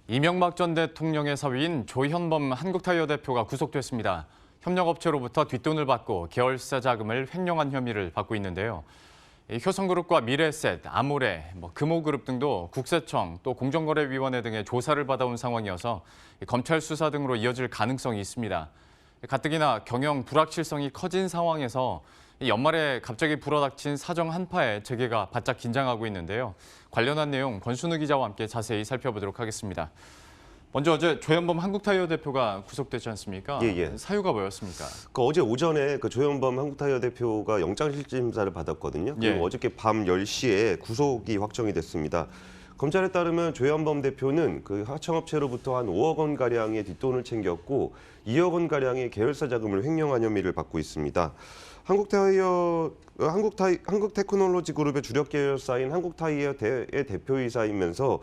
이명박 전 대통령의 사위인 조현범 한국타이어 대표가 구속됐습니다. 협력업체로부터 뒷돈을 받고 계열사 자금을 횡령한 혐의를 받고 있는데요. 효성그룹과 미래에셋, 아모레, 금호그룹 등도 국세청 또 공정거래위원회 등의 조사를 받아온 상황이어서 검찰 수사 등으로 이어질 가능성이 있습니다. 가뜩이나 경영 불확실성이 커진 상황에서 연말에 갑자기 불어닥친 사정 한파에 재계가 바짝 긴장하고 있는데요. 관련한 내용 권순우 기자와 함께 자세히 살펴보도록 하겠습니다. 먼저 어제 조현범 한국타이어 대표가 구속되지 않습니까? 사유가 뭐였습니까? 어제 오전에 조현범 한국타이어 대표가 영장실질심사를 받았거든요. 그리고 어저께 밤 10시에 구속이 확정이 됐습니다. 검찰에 따르면 조현범 대표는 하청업체로부터 한 5억 원 가량의 뒷돈을 챙겼고 2억 원 가량의 계열사 자금을 횡령한 혐의를 받고 있습니다. 한국테크놀로지 그룹의 주력 계열사인 한국타이어의 대표이사이면서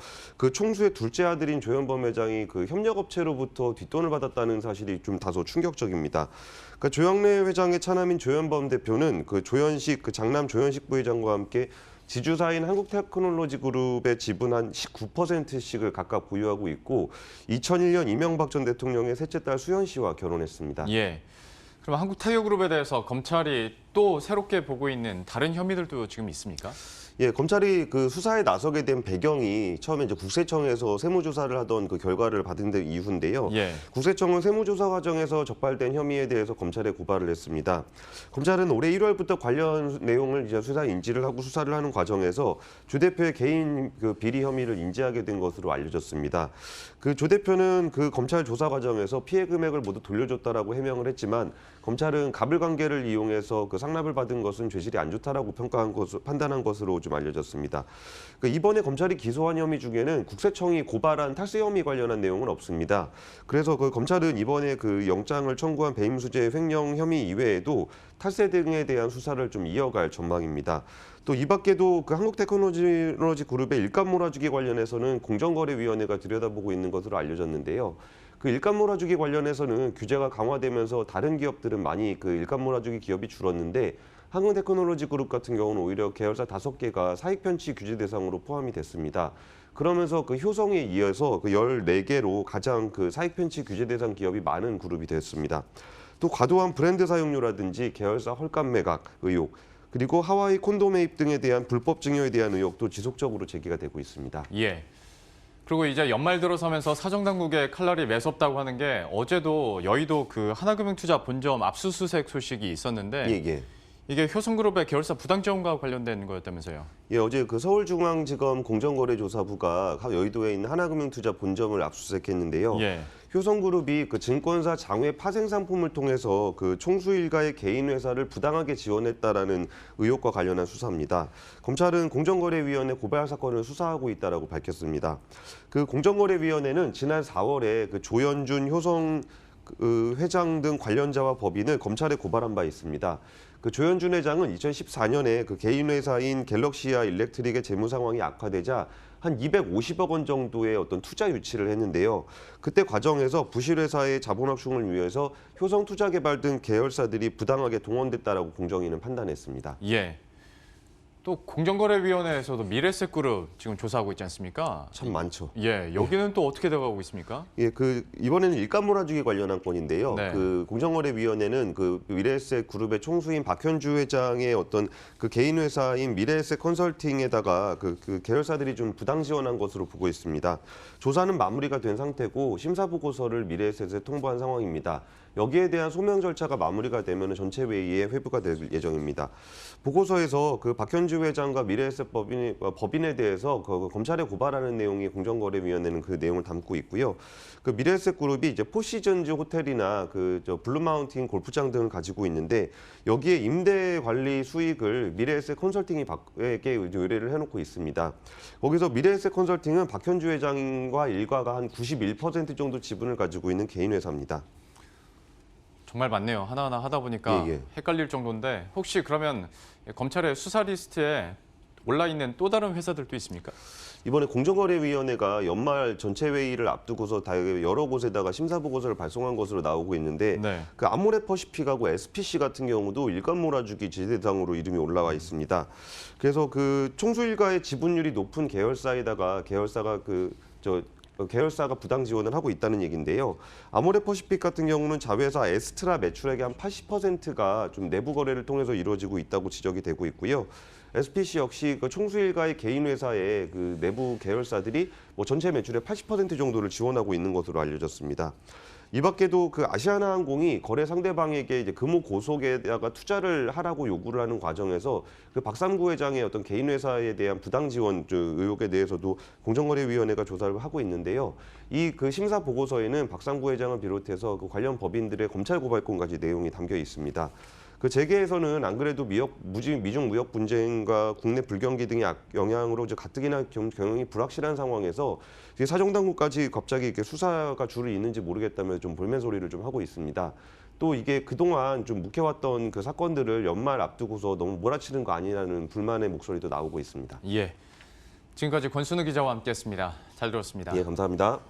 총수의 둘째 아들인 조현범 회장이 협력업체로부터 뒷돈을 받았다는 사실이 좀 다소 충격적입니다. 조영래 회장의 차남인 조현범 대표는 장남 조현식 부회장과 함께 지주사인 한국테크놀로지 그룹의 지분 한 19%씩을 각각 보유하고 있고 2001년 이명박 전 대통령의 셋째 딸 수현 씨와 결혼했습니다. 그럼 한국타이어그룹에 대해서 검찰이 또 새롭게 보고 있는 다른 혐의들도 지금 있습니까? 검찰이 수사에 나서게 된 배경이 처음에 국세청에서 세무조사를 하던 결과를 받은 이후인데요. 국세청은 세무조사 과정에서 적발된 혐의에 대해서 검찰에 고발을 했습니다. 검찰은 올해 1월부터 관련 내용을 수사 인지를 하고 수사를 하는 과정에서 조 대표의 개인 비리 혐의를 인지하게 된 것으로 알려졌습니다. 조 대표는 검찰 조사 과정에서 피해 금액을 모두 돌려줬다라고 해명을 했지만 검찰은 가불관계를 이용해서 상납을 받은 것은 죄질이 안 좋다라고 판단한 것으로 좀 알려졌습니다. 이번에 검찰이 기소한 혐의 중에는 국세청이 고발한 탈세 혐의 관련한 내용은 없습니다. 그래서 검찰은 이번에 영장을 청구한 배임수재 횡령 혐의 이외에도 탈세 등에 대한 수사를 좀 이어갈 전망입니다. 또 이 밖에도 한국테크놀로지 그룹의 일감 몰아주기 관련해서는 공정거래위원회가 들여다보고 있는 것으로 알려졌는데요. 일감 몰아주기 관련해서는 규제가 강화되면서 다른 기업들은 많이 일감 몰아주기 기업이 줄었는데 한국테크놀로지 그룹 같은 경우는 오히려 계열사 5개가 사익 편취 규제 대상으로 포함이 됐습니다. 그러면서 효성에 이어서 14개로 가장 사익 편취 규제 대상 기업이 많은 그룹이 됐습니다. 또 과도한 브랜드 사용료라든지 계열사 헐값 매각 의혹, 그리고 하와이 콘도 매입 등에 대한 불법 증여에 대한 의혹도 지속적으로 제기가 되고 있습니다. 그리고 이제 연말 들어서면서 사정당국의 칼날이 매섭다고 하는 게 어제도 여의도 하나금융투자 본점 압수수색 소식이 있었는데 이게 효성그룹의 계열사 부당지원과 관련된 거였다면서요? 어제 서울중앙지검 공정거래조사부가 여의도에 있는 하나금융투자 본점을 압수수색했는데요. 효성그룹이 증권사 장외 파생 상품을 통해서 총수 일가의 개인 회사를 부당하게 지원했다라는 의혹과 관련한 수사입니다. 검찰은 공정거래위원회 고발 사건을 수사하고 있다라고 밝혔습니다. 공정거래위원회는 지난 4월에 조현준 효성 회장 등 관련자와 법인을 검찰에 고발한 바 있습니다. 조현준 회장은 2014년에 개인 회사인 갤럭시아 일렉트릭의 재무 상황이 악화되자 한 250억 원 정도의 투자 유치를 했는데요. 그때 과정에서 부실 회사의 자본 확충을 위해서 효성투자개발 등 계열사들이 부당하게 동원됐다라고 공정위는 판단했습니다. 또 공정거래위원회에서도 미래에셋그룹 지금 조사하고 있지 않습니까? 참 많죠. 여기는 또 어떻게 돼가고 있습니까? 이번에는 일감 몰아주기 관련한 건인데요. 공정거래위원회는 미래에셋그룹의 총수인 박현주 회장의 개인 회사인 미래에셋 컨설팅에다가 계열사들이 좀 부당 지원한 것으로 보고 있습니다. 조사는 마무리가 된 상태고 심사 보고서를 미래에셋에 통보한 상황입니다. 여기에 대한 소명 절차가 마무리가 되면 전체 회의에 회부가 될 예정입니다. 보고서에서 박현주 회장과 미래에셋 법인에 대해서 검찰에 고발하는 내용이 공정거래위원회는 그 내용을 담고 있고요. 미래에셋 그룹이 이제 포시즌즈 호텔이나 블루마운틴 골프장 등을 가지고 있는데 여기에 임대 관리 수익을 미래에셋 컨설팅에게 의뢰를 해놓고 있습니다. 거기서 미래에셋 컨설팅은 박현주 회장과 일가가 한 91% 정도 지분을 가지고 있는 개인 회사입니다. 정말 많네요. 하나하나 하다 보니까 헷갈릴 정도인데 혹시 그러면 검찰의 수사 리스트에 올라있는 또 다른 회사들도 있습니까? 이번에 공정거래위원회가 연말 전체 회의를 앞두고서 여러 곳에다가 심사 보고서를 발송한 것으로 나오고 있는데 아모레퍼시픽하고 SPC 같은 경우도 일감 몰아주기 지대상으로 이름이 올라와 있습니다. 그래서 총수 일가의 지분율이 높은 계열사에다가 계열사가 계열사가 부당 지원을 하고 있다는 얘기인데요. 아모레퍼시픽 같은 경우는 자회사 에스트라 매출액의 한 80%가 좀 내부 거래를 통해서 이루어지고 있다고 지적이 되고 있고요. SPC 역시 그 총수 일가의 개인 회사의 그 내부 계열사들이 뭐 전체 매출의 80% 정도를 지원하고 있는 것으로 알려졌습니다. 이 밖에도 그 아시아나항공이 거래 상대방에게 이제 금호 고속에다가 투자를 하라고 요구를 하는 과정에서 그 박삼구 회장의 어떤 개인 회사에 대한 부당 지원 의혹에 대해서도 공정거래위원회가 조사를 하고 있는데요. 이 그 심사 보고서에는 박삼구 회장을 비롯해서 그 관련 법인들의 검찰 고발권까지 내용이 담겨 있습니다. 그 재계에서는 안 그래도 미중 무역 분쟁과 국내 불경기 등의 영향으로 이제 가뜩이나 경영이 불확실한 상황에서 사정당국까지 갑자기 이렇게 수사가 줄을 잇는지 모르겠다며 좀 볼멘 소리를 좀 하고 있습니다. 또 이게 그동안 좀 묵혀왔던 그 사건들을 연말 앞두고서 너무 몰아치는 거 아니냐는 불만의 목소리도 나오고 있습니다. 예, 지금까지 권순우 기자와 함께했습니다. 잘 들었습니다. 예, 감사합니다.